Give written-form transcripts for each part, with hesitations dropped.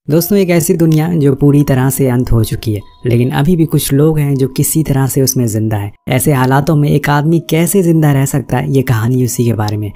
दोस्तों, एक ऐसी दुनिया जो पूरी तरह से अंत हो चुकी है, लेकिन अभी भी कुछ लोग हैं जो किसी तरह से उसमें जिंदा है। ऐसे हालातों में एक आदमी कैसे जिंदा रह सकता है, ये कहानी उसी के बारे में।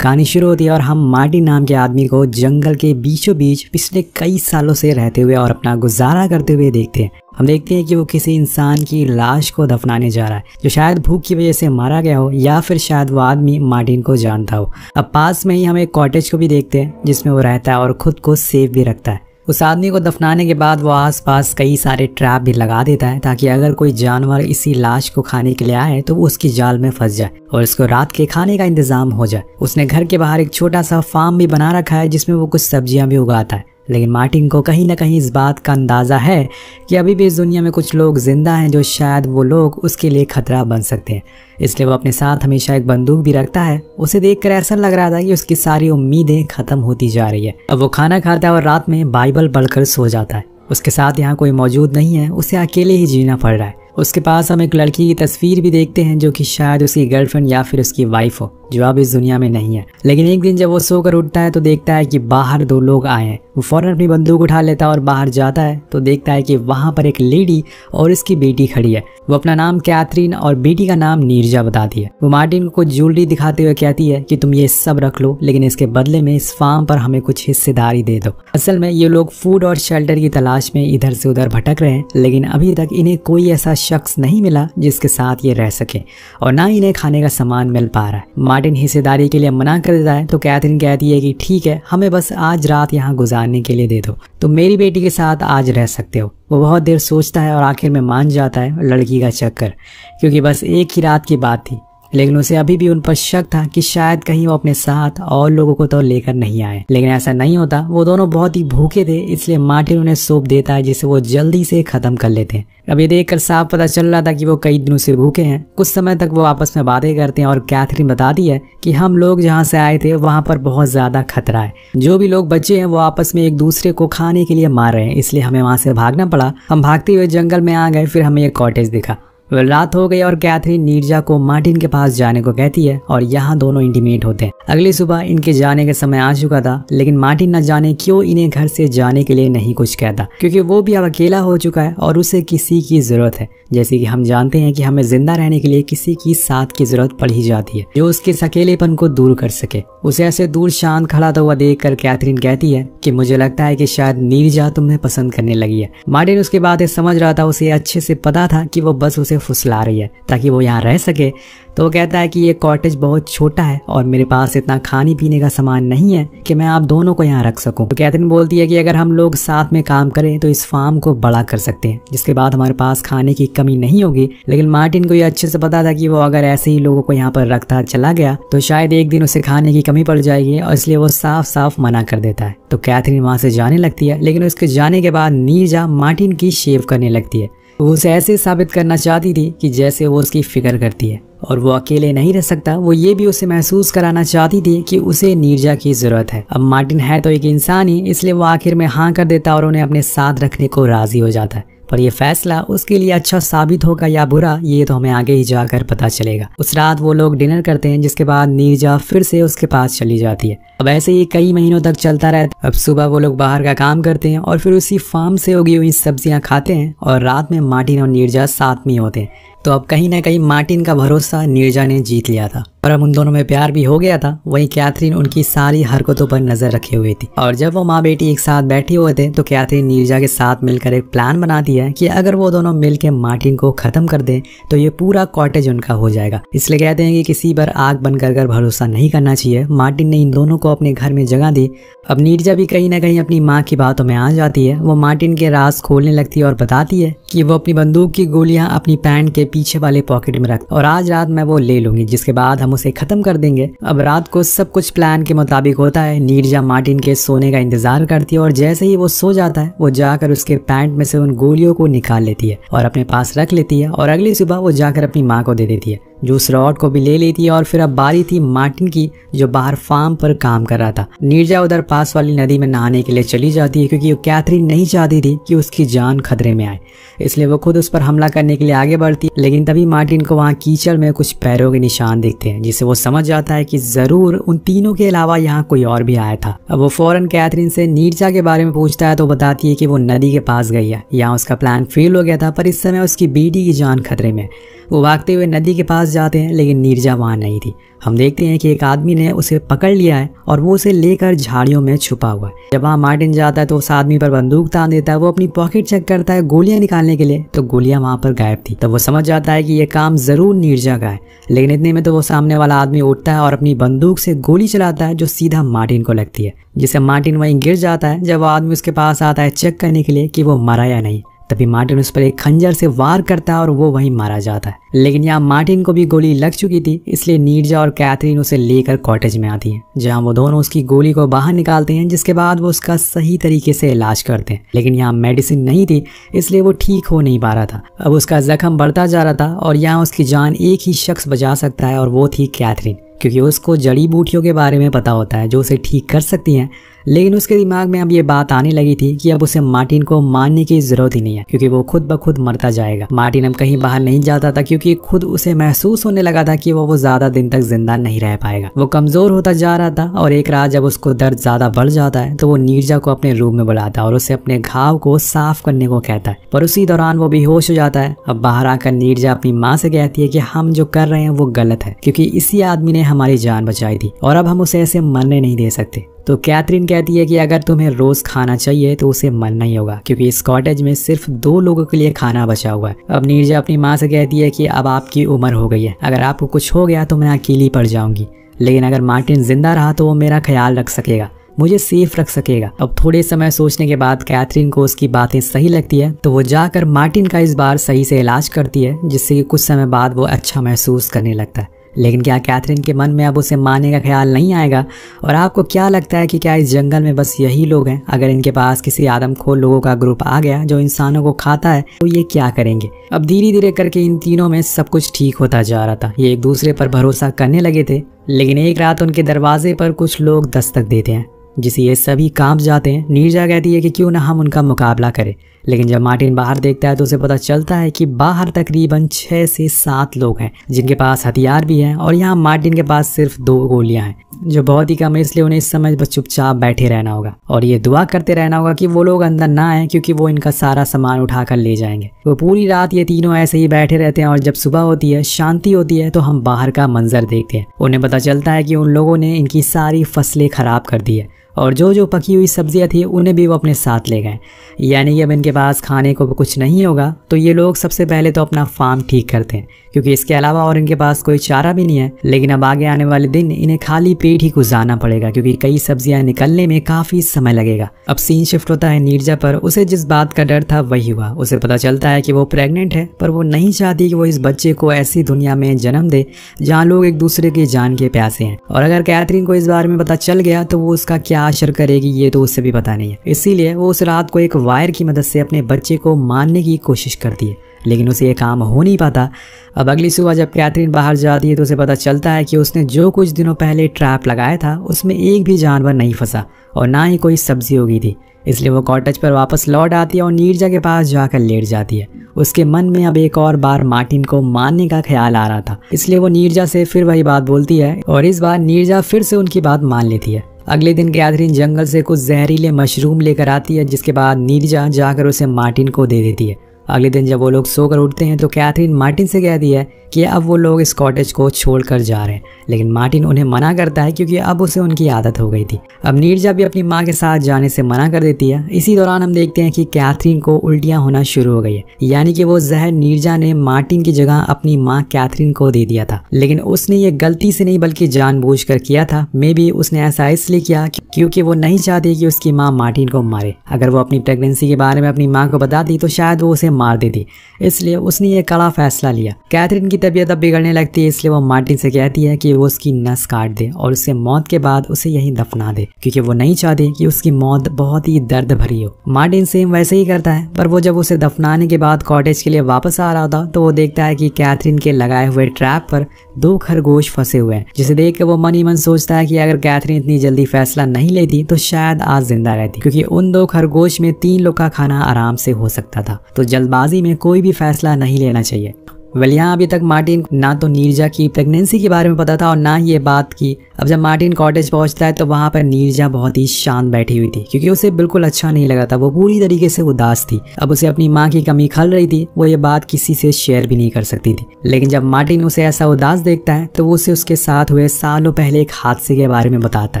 कहानी शुरू होती है और हम मार्टिन नाम के आदमी को जंगल के बीचों बीच पिछले कई सालों से रहते हुए और अपना गुजारा करते हुए देखते हैं। हम देखते हैं कि वो किसी इंसान की लाश को दफनाने जा रहा है जो शायद भूख की वजह से मारा गया हो, या फिर शायद वो आदमी मार्टिन को जानता हो। अब पास में ही हम एक कॉटेज को भी देखते हैं जिसमें वो रहता है और खुद को सेफ भी रखता है। उस आदमी को दफनाने के बाद वो आसपास कई सारे ट्रैप भी लगा देता है ताकि अगर कोई जानवर इसी लाश को खाने के लिए आए तो वो उसकी जाल में फंस जाए और उसको रात के खाने का इंतजाम हो जाए। उसने घर के बाहर एक छोटा सा फार्म भी बना रखा है जिसमें वो कुछ सब्जियां भी उगाता है। लेकिन मार्टिन को कहीं ना कहीं इस बात का अंदाज़ा है कि अभी भी इस दुनिया में कुछ लोग जिंदा हैं जो शायद वो लोग उसके लिए खतरा बन सकते हैं। इसलिए वो अपने साथ हमेशा एक बंदूक भी रखता है। उसे देखकर ऐसा लग रहा था कि उसकी सारी उम्मीदें खत्म होती जा रही है। अब वो खाना खाता है और रात में बाइबल पढ़कर सो जाता है। उसके साथ यहाँ कोई मौजूद नहीं है, उसे अकेले ही जीना पड़ रहा है। उसके पास हम एक लड़की की तस्वीर भी देखते हैं जो कि शायद उसकी गर्लफ्रेंड या फिर उसकी वाइफ हो, जो अब इस दुनिया में नहीं है। लेकिन एक दिन जब वो सोकर उठता है तो देखता है कि बाहर दो लोग आए हैं। वो फौरन अपनी बंदूक उठा लेता है और बाहर जाता है तो देखता है कि वहाँ पर एक लेडी और इसकी बेटी खड़ी है। वो अपना नाम कैथरीन और बेटी का नाम नीरजा बताती है। वो मार्टिन को ज्वेलरी दिखाते हुए कहती है कि तुम ये सब रख लो, लेकिन इसके बदले में इस फार्म पर हमें कुछ हिस्सेदारी दे दो। असल में ये लोग फूड और शेल्टर की तलाश में इधर से उधर भटक रहे हैं, लेकिन अभी तक इन्हें कोई ऐसा शख्स नहीं मिला जिसके साथ ये रह सके, और ना इन्हें खाने का सामान मिल पा रहा है। मार्टिन हिस्सेदारी के लिए मना कर देता है तो कैथरीन कहती है कि ठीक है, हमें बस आज रात यहाँ गुजारने के लिए दे दो, तुम मेरी बेटी के साथ आज रह सकते हो। वो बहुत देर सोचता है और आखिर में मान जाता है लड़की का चक्कर, क्योंकि बस एक ही रात की बात थी। लेकिन उसे अभी भी उन पर शक था कि शायद कहीं वो अपने साथ और लोगों को तो लेकर नहीं आए। लेकिन ऐसा नहीं होता। वो दोनों बहुत ही भूखे थे, इसलिए मार्टिन उन्हें सौंप देता है जिसे वो जल्दी से खत्म कर लेते हैं। अब ये देखकर साफ पता चल रहा था कि वो कई दिनों से भूखे हैं। कुछ समय तक वो आपस में बातें करते हैं और कैथरीन बताती है कि हम लोग जहाँ से आए थे वहाँ पर बहुत ज्यादा खतरा है। जो भी लोग बचे हैं वो आपस में एक दूसरे को खाने के लिए मार रहे हैं, इसलिए हमें वहाँ से भागना पड़ा। हम भागते हुए जंगल में आ गए, फिर हमें एक कॉटेज दिखा। रात हो गई और कैथरीन नीरजा को मार्टिन के पास जाने को कहती है और यहाँ दोनों इंटीमेट होते हैं। अगली सुबह इनके जाने का समय आ चुका था, लेकिन मार्टिन न जाने क्यों इन्हें घर से जाने के लिए नहीं कुछ कहता, क्योंकि वो भी अब अकेला हो चुका है और उसे किसी की जरूरत है। जैसे कि हम जानते हैं कि हमें जिंदा रहने के लिए किसी की साथ की जरूरत पड़ ही जाती है जो उसके अकेलेपन को दूर कर सके। उसे ऐसे दूर शांत खड़ा हुआ देखकर कैथरीन कहती है कि मुझे लगता है कि शायद नीरजा तुम्हें पसंद करने लगी है। मार्टिन उसके बातें समझ रहा था। उसे अच्छे से पता था कि वो बस उसे फुसला रही है ताकि वो यहाँ रह सके। तो वो कहता है कि ये कॉटेज बहुत छोटा है और मेरे पास इतना खाने पीने का सामान नहीं है कि मैं आप दोनों को यहाँ रख सकूं। तो कैथरीन बोलती है कि अगर हम लोग साथ में काम करें तो इस फार्म को बड़ा कर सकते हैं, जिसके बाद हमारे पास खाने की कमी नहीं होगी। लेकिन मार्टिन को ये अच्छे से पता था कि वो अगर ऐसे ही लोगों को यहाँ पर रखता चला गया तो शायद एक दिन उसे खाने की कमी पड़ जाएगी, और इसलिए वो साफ साफ मना कर देता है। तो कैथरीन वहाँ से जाने लगती है, लेकिन उसके जाने के बाद नीरजा मार्टिन की शेव करने लगती है। वो उसे ऐसे साबित करना चाहती थी कि जैसे वो उसकी फिक्र करती है और वो अकेले नहीं रह सकता। वो ये भी उसे महसूस कराना चाहती थी कि उसे नीरजा की जरूरत है। अब मार्टिन है तो एक इंसान ही, इसलिए वो आखिर में हाँ कर देता और उन्हें अपने साथ रखने को राजी हो जाता है। पर यह फैसला उसके लिए अच्छा साबित होगा या बुरा, ये तो हमें आगे ही जाकर पता चलेगा। उस रात वो लोग डिनर करते हैं, जिसके बाद नीरजा फिर से उसके पास चली जाती है। अब ऐसे ही कई महीनों तक चलता रहता। अब सुबह वो लोग बाहर का काम करते हैं और फिर उसी फार्म से उगी हुई सब्जियां खाते हैं, और रात में मार्टिन और नीरजा साथ में होते हैं। तो अब कहीं ना कहीं मार्टिन का भरोसा नीरजा ने जीत लिया था और अब उन दोनों में प्यार भी हो गया था। वहीं कैथरीन उनकी सारी हरकतों पर नजर रखे हुए थी, और जब वो माँ बेटी एक साथ बैठे हुए थे तो कैथरीन नीरजा के साथ मिलकर एक प्लान बनाती है कि अगर वो दोनों मिलकर मार्टिन को खत्म कर दें तो ये पूरा कॉटेज उनका हो जाएगा। इसलिए कहते हैं कि किसी पर आग बंद कर भरोसा नहीं करना चाहिए। मार्टिन ने इन दोनों को अपने घर में जगह दी। अब नीरजा भी कहीं ना कहीं अपनी माँ की बातों में आ जाती है। वो मार्टिन के राज खोलने लगती है और बताती है कि वो अपनी बंदूक की गोलियां अपनी पैंट के पीछे वाले पॉकेट में रख, और आज रात मैं वो ले लूंगी, जिसके बाद हम उसे खत्म कर देंगे। अब रात को सब कुछ प्लान के मुताबिक होता है। नीरजा मार्टिन के सोने का इंतजार करती है और जैसे ही वो सो जाता है वो जाकर उसके पैंट में से उन गोलियों को निकाल लेती है और अपने पास रख लेती है, और अगली सुबह वो जाकर अपनी माँ को दे देती है। जो उस रॉड को भी ले लेती है और फिर अब बारी थी मार्टिन की, जो बाहर फार्म पर काम कर रहा था। नीरजा उधर पास वाली नदी में नहाने के लिए चली जाती है क्योंकि कैथरीन नहीं चाहती थी कि उसकी जान खतरे में आए, इसलिए वो खुद उस पर हमला करने के लिए आगे बढ़ती है। लेकिन तभी मार्टिन को वहाँ कीचड़ में कुछ पैरों के निशान दिखते हैं, जिससे वो समझ जाता है कि जरूर उन तीनों के अलावा यहाँ कोई और भी आया था। अब वो फौरन कैथरीन से नीरजा के बारे में पूछता है तो बताती है कि वो नदी के पास गई है, यहाँ उसका प्लान फेल हो गया था, पर इस समय उसकी बेटी की जान खतरे में। वो भागते हुए नदी के पास जाते हैं लेकिन नीरजा वहाँ नहीं थी। हम देखते हैं कि एक आदमी ने उसे पकड़ लिया है और वो उसे लेकर झाड़ियों में छुपा हुआ है। जब वहाँ मार्टिन जाता है तो उस आदमी पर बंदूक तान देता है। वो अपनी पॉकेट चेक करता है गोलियां निकालने के लिए, तो गोलियां वहाँ पर गायब थी। तब वो समझ जाता है कि ये काम जरूर नीरजा का है। लेकिन इतने में तो वो सामने वाला आदमी उठता है और अपनी बंदूक से गोली चलाता है जो सीधा मार्टिन को लगती है, जिससे मार्टिन वहीं गिर जाता है। जब वो आदमी उसके पास आता है चेक करने के लिए कि वो मरा या नहीं, तभी मार्टिन उस पर एक खंजर से वार करता है और वो वहीं मारा जाता है। लेकिन यहाँ मार्टिन को भी गोली लग चुकी थी, इसलिए नीरजा और कैथरीन उसे लेकर कॉटेज में आती हैं, जहाँ वो दोनों उसकी गोली को बाहर निकालते हैं, जिसके बाद वो उसका सही तरीके से इलाज करते हैं। लेकिन यहाँ मेडिसिन नहीं थी, इसलिए वो ठीक हो नहीं पा रहा था। अब उसका जख्म बढ़ता जा रहा था और यहाँ उसकी जान एक ही शख्स बचा सकता है और वो थी कैथरीन, क्योंकि उसको जड़ी बूटियों के बारे में पता होता है जो उसे ठीक कर सकती हैं। लेकिन उसके दिमाग में अब ये बात आने लगी थी कि अब उसे मार्टिन को मारने की जरूरत ही नहीं है, क्योंकि वो खुद ब खुद मरता जाएगा। मार्टिन अब कहीं बाहर नहीं जाता था क्योंकि खुद उसे महसूस होने लगा था कि वो ज्यादा दिन तक जिंदा नहीं रह पाएगा। वो कमजोर होता जा रहा था और एक रात जब उसको दर्द ज्यादा बढ़ जाता है तो वो नीरजा को अपने रूम में बुलाता है और उसे अपने घाव को साफ करने को कहता है, पर उसी दौरान वो बेहोश हो जाता है। अब बाहर आकर नीरजा अपनी माँ से कहती है कि हम जो कर रहे हैं वो गलत है, क्योंकि इसी आदमी ने हमारी जान बचाई थी और अब हम उसे ऐसे मरने नहीं दे सकते। तो कैथरीन कहती है कि अगर तुम्हें रोज खाना चाहिए तो उसे मरना ही होगा, क्योंकि इस कॉटेज में सिर्फ 2 लोगों के लिए खाना बचा हुआ है। अब नीरजा अपनी माँ से कहती है कि अब आपकी उम्र हो गई है, अगर आपको कुछ हो गया तो मैं अकेली पड़ जाऊंगी, लेकिन अगर मार्टिन जिंदा रहा तो वो मेरा ख्याल रख सकेगा, मुझे सेफ रख सकेगा। अब थोड़े समय सोचने के बाद कैथरीन को उसकी बातें सही लगती है, तो वो जाकर मार्टिन का इस बार सही से इलाज करती है, जिससे कि कुछ समय बाद वो अच्छा महसूस करने लगता है। लेकिन क्या कैथरीन के मन में अब उसे मारने का ख्याल नहीं आएगा? और आपको क्या लगता है कि क्या इस जंगल में बस यही लोग हैं? अगर इनके पास किसी आदमखोर लोगों का ग्रुप आ गया जो इंसानों को खाता है तो ये क्या करेंगे? अब धीरे धीरे करके इन तीनों में सब कुछ ठीक होता जा रहा था। ये एक दूसरे पर भरोसा करने लगे थे। लेकिन एक रात उनके दरवाजे पर कुछ लोग दस्तक देते हैं, जिसे ये सभी कांप जाते हैं। नीरजा कहती है कि क्यों ना हम उनका मुकाबला करें। लेकिन जब मार्टिन बाहर देखता है तो उसे पता चलता है कि बाहर तकरीबन 6 से 7 लोग हैं जिनके पास हथियार भी हैं, और यहाँ मार्टिन के पास सिर्फ 2 गोलियां हैं, जो बहुत ही कम है। इसलिए उन्हें इस समय बस चुपचाप बैठे रहना होगा और ये दुआ करते रहना होगा कि वो लोग अंदर ना आए, क्योंकि वो इनका सारा सामान उठाकर ले जाएंगे। वो पूरी रात ये तीनों ऐसे ही बैठे रहते हैं और जब सुबह होती है, शांति होती है, तो हम बाहर का मंजर देखते हैं। उन्हें पता चलता है कि उन लोगों ने इनकी सारी फसलें खराब कर दी है और जो पकी हुई सब्जियां थी उन्हें भी वो अपने साथ ले गए। यानी कि अब इनके पास खाने को कुछ नहीं होगा, तो ये लोग सबसे पहले तो अपना फार्म ठीक करते हैं, क्योंकि इसके अलावा और इनके पास कोई चारा भी नहीं है। लेकिन अब आगे आने वाले दिन इन्हें खाली पेट ही गुजारना पड़ेगा, क्योंकि कई सब्जियां निकलने में काफी समय लगेगा। अब सीन शिफ्ट होता है नीरजा पर। उसे जिस बात का डर था वही हुआ। उसे पता चलता है कि वो प्रेग्नेंट है, पर वो नहीं चाहती कि वो इस बच्चे को ऐसी दुनिया में जन्म दे जहाँ लोग एक दूसरे की जान के प्यासे हैं। और अगर कैथरीन को इस बारे में पता चल गया तो वो उसका क्या असर करेगी ये तो उसे भी पता नहीं है। इसीलिए वो उस रात को एक वायर की मदद से अपने बच्चे को मारने की कोशिश करती है, लेकिन उसे ये काम हो नहीं पाता। अब अगली सुबह जब कैथरीन बाहर जाती है तो उसे पता चलता है कि उसने जो कुछ दिनों पहले ट्रैप लगाया था उसमें एक भी जानवर नहीं फंसा और ना ही कोई सब्जी उगी थी। इसलिए वो कॉटेज पर वापस लौट आती है और नीरजा के पास जाकर लेट जाती है। उसके मन में अब एक और बार मार्टिन को मारने का ख्याल आ रहा था, इसलिए वो नीरजा से फिर वही बात बोलती है और इस बार नीरजा फिर से उनकी बात मान लेती है। अगले दिन कैथरीन जंगल से कुछ जहरीले मशरूम लेकर आती है, जिसके बाद नीरजा जाकर उसे मार्टिन को दे देती है। अगले दिन जब वो लोग सोकर उठते हैं तो कैथरीन मार्टिन से कहती है कि अब वो लोग इस कॉटेज को छोड़कर जा रहे हैं, लेकिन मार्टिन उन्हें मना करता है क्योंकि अब उसे उनकी आदत हो गई थी। अब नीरजा भी अपनी माँ के साथ जाने से मना कर देती है। इसी दौरान हम देखते हैं कि कैथरीन को उल्टियाँ होना शुरू हो गई है, यानी कि वो जहर नीरजा ने मार्टिन की जगह अपनी माँ कैथरीन को दे दिया था। लेकिन उसने ये गलती से नहीं बल्कि जानबूझकर किया था। मे बी उसने ऐसा इसलिए किया क्योंकि वो नहीं चाहती कि उसकी माँ मार्टिन को मारे। अगर वो अपनी प्रेगनेंसी के बारे में अपनी माँ को बताती तो शायद वो उसे मार देती, इसलिए उसने ये कड़ा फैसला लिया। कैथरीन की तबीयत अब बिगड़ने लगती है, इसलिए वो मार्टिन से कहती है कि वो उसकी नस काट दे और उससे मौत के बाद उसे यहीं दफना दे, क्योंकि वो नहीं चाहती कि उसकी मौत बहुत ही दर्द भरी हो। मार्टिन सेम वैसे ही करता है, पर वो जब उसे दफनाने के बाद कॉटेज के लिए वापस आ रहा था तो वो देखता है कि कैथरीन के लगाए हुए ट्रैप पर 2 खरगोश फंसे हुए हैं, जिसे देख के वो मन ही मन सोचता है कि अगर कैथरीन इतनी जल्दी फैसला नहीं लेती तो शायद आज जिंदा रहती, क्योंकि उन 2 खरगोश में 3 लोग का खाना आराम से हो सकता था। तो जल्दबाजी में कोई भी फैसला नहीं लेना चाहिए। यहाँ अभी तक मार्टिन ना तो नीरजा की प्रेगनेंसी के बारे में पता था और ना ही ये बात की। अब जब मार्टिन कॉटेज पहुंचता है तो वहाँ पर नीरजा बहुत ही शांत बैठी हुई थी, क्योंकि उसे बिल्कुल अच्छा नहीं लगा था। वो पूरी तरीके से उदास थी। अब उसे अपनी माँ की कमी खल रही थी। वो ये बात किसी से शेयर भी नहीं कर सकती थी। लेकिन जब मार्टिन उसे ऐसा उदास देखता है तो वो उसे उसके साथ हुए सालों पहले एक हादसे के बारे में बताता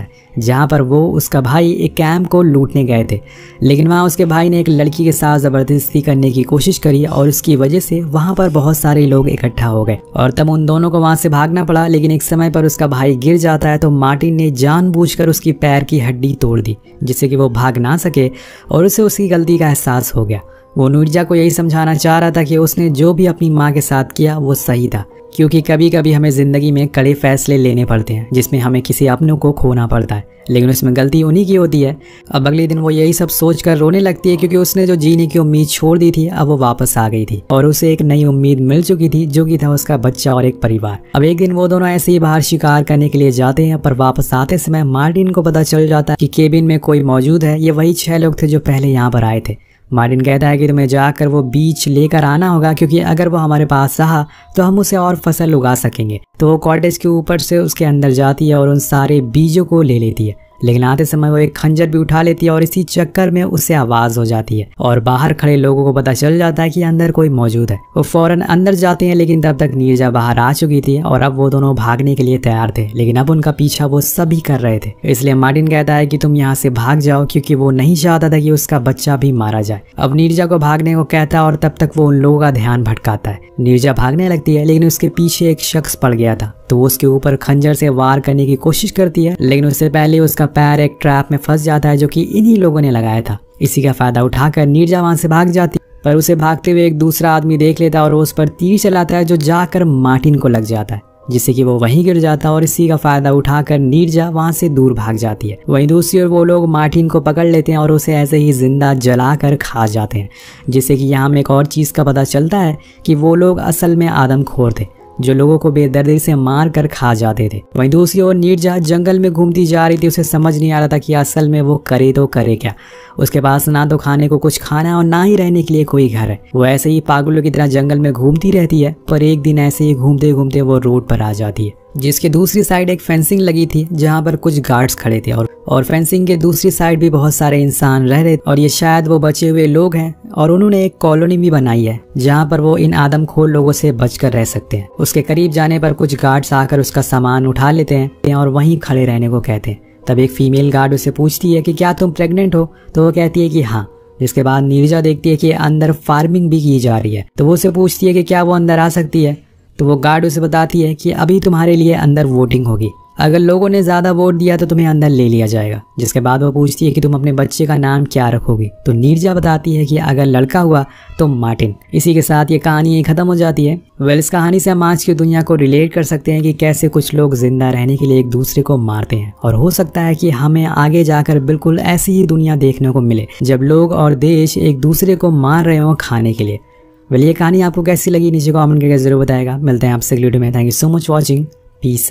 है, जहाँ पर वो उसका भाई एक कैंप को लूटने गए थे, लेकिन वहाँ उसके भाई ने एक लड़की के साथ जबरदस्ती करने की कोशिश करी और उसकी वजह से वहाँ पर बहुत सारे लोग इकट्ठा हो गए और तब उन दोनों को वहाँ से भागना पड़ा। लेकिन एक समय पर उसका भाई गिर जाता है तो मार्टिन ने जानबूझकर उसकी पैर की हड्डी तोड़ दी, जिससे कि वो भाग ना सके और उसे उसकी गलती का एहसास हो गया। वो नीरजा को यही समझाना चाह रहा था कि उसने जो भी अपनी माँ के साथ किया वो सही था, क्योंकि कभी कभी हमें ज़िंदगी में कड़े फैसले लेने पड़ते हैं जिसमें हमें किसी अपनों को खोना पड़ता है, लेकिन उसमें गलती उन्हीं की होती है। अब अगले दिन वो यही सब सोचकर रोने लगती है, क्योंकि उसने जो जीने की उम्मीद छोड़ दी थी अब वो वापस आ गई थी और उसे एक नई उम्मीद मिल चुकी थी, जो कि था उसका बच्चा और एक परिवार। अब एक दिन वो दोनों ऐसे ही बाहर शिकार करने के लिए जाते हैं, पर वापस आते समय मार्टिन को पता चल जाता है कि केबिन में कोई मौजूद है। ये वही 6 लोग थे जो पहले यहाँ पर आए थे। मार्टिन कहता है कि तुम्हें जाकर वो बीज लेकर आना होगा, क्योंकि अगर वो हमारे पास रहा तो हम उसे और फसल उगा सकेंगे। तो वो कॉटेज के ऊपर से उसके अंदर जाती है और उन सारे बीजों को ले लेती है, लेकिन आते समय वो एक खंजर भी उठा लेती है और इसी चक्कर में उससे आवाज़ हो जाती है और बाहर खड़े लोगों को पता चल जाता है कि अंदर कोई मौजूद है। वो फौरन अंदर जाते हैं, लेकिन तब तक नीरजा बाहर आ चुकी थी और अब वो दोनों भागने के लिए तैयार थे, लेकिन अब उनका पीछा वो सभी कर रहे थे। इसलिए मार्टिन कहता है कि तुम यहाँ से भाग जाओ, क्योंकि वो नहीं चाहता था कि उसका बच्चा भी मारा जाए। अब नीरजा को भागने को कहता है और तब तक वो उन लोगों का ध्यान भटकाता है। नीरजा भागने लगती है, लेकिन उसके पीछे एक शख्स पड़ गया था, तो वो उसके ऊपर खंजर से वार करने की कोशिश करती है, लेकिन उससे पहले उसका पैर एक ट्रैप में फंस जाता है जो कि इन्हीं लोगों ने लगाया था। इसी का फायदा उठाकर नीरजा वहां से भाग जाती, पर उसे भागते हुए एक दूसरा आदमी देख लेता है और उस पर तीर चलाता है, जो जाकर मार्टिन को लग जाता है, जिससे कि वो वहीं गिर जाता है और इसी का फायदा उठाकर नीरजा वहां से दूर भाग जाती है। वहीं दूसरी ओर वो लोग मार्टिन को पकड़ लेते हैं और उसे ऐसे ही जिंदा जलाकर खा जाते हैं, जिससे कि यहाँ में एक और चीज़ का पता चलता है कि वो लोग असल में आदमखोर थे, जो लोगों को बेदर्दी से मार कर खा जाते थे। वहीं दूसरी ओर नीरजा जंगल में घूमती जा रही थी। उसे समझ नहीं आ रहा था कि असल में वो करे तो करे क्या। उसके पास ना तो खाने को कुछ खाना है और ना ही रहने के लिए कोई घर है। वो ऐसे ही पागलों की तरह जंगल में घूमती रहती है, पर एक दिन ऐसे ही घूमते घूमते वो रोड पर आ जाती है, जिसके दूसरी साइड एक फेंसिंग लगी थी जहाँ पर कुछ गार्ड्स खड़े थे और फेंसिंग के दूसरी साइड भी बहुत सारे इंसान रह रहे, और ये शायद वो बचे हुए लोग हैं और उन्होंने एक कॉलोनी भी बनाई है जहाँ पर वो इन आदमखोर लोगों से बचकर रह सकते हैं। उसके करीब जाने पर कुछ गार्ड्स आकर उसका सामान उठा लेते हैं और वहीं खड़े रहने को कहते हैं। तब एक फीमेल गार्ड उसे पूछती है कि क्या तुम प्रेग्नेंट हो, तो वो कहती है कि हाँ। जिसके बाद नीरजा देखती है कि अंदर फार्मिंग भी की जा रही है, तो वो उसे पूछती है कि क्या वो अंदर आ सकती है, तो वो गार्ड उसे बताती है कि अभी तुम्हारे लिए अंदर वोटिंग होगी, अगर लोगों ने ज़्यादा वोट दिया तो तुम्हें अंदर ले लिया जाएगा। जिसके बाद वो पूछती है कि तुम अपने बच्चे का नाम क्या रखोगी, तो नीरजा बताती है कि अगर लड़का हुआ तो मार्टिन। इसी के साथ ये कहानी खत्म हो जाती है। इस कहानी से हम आज की दुनिया को रिलेट कर सकते हैं कि कैसे कुछ लोग जिंदा रहने के लिए एक दूसरे को मारते हैं, और हो सकता है कि हमें आगे जाकर बिल्कुल ऐसी ही दुनिया देखने को मिले जब लोग और देश एक दूसरे को मार रहे हों खाने के लिए। ये कहानी आपको कैसी लगी नीचे कमेंट करके जरूर बताएगा। मिलते हैं आपसे अगली वीडियो में। Thank you so much watching. Piece.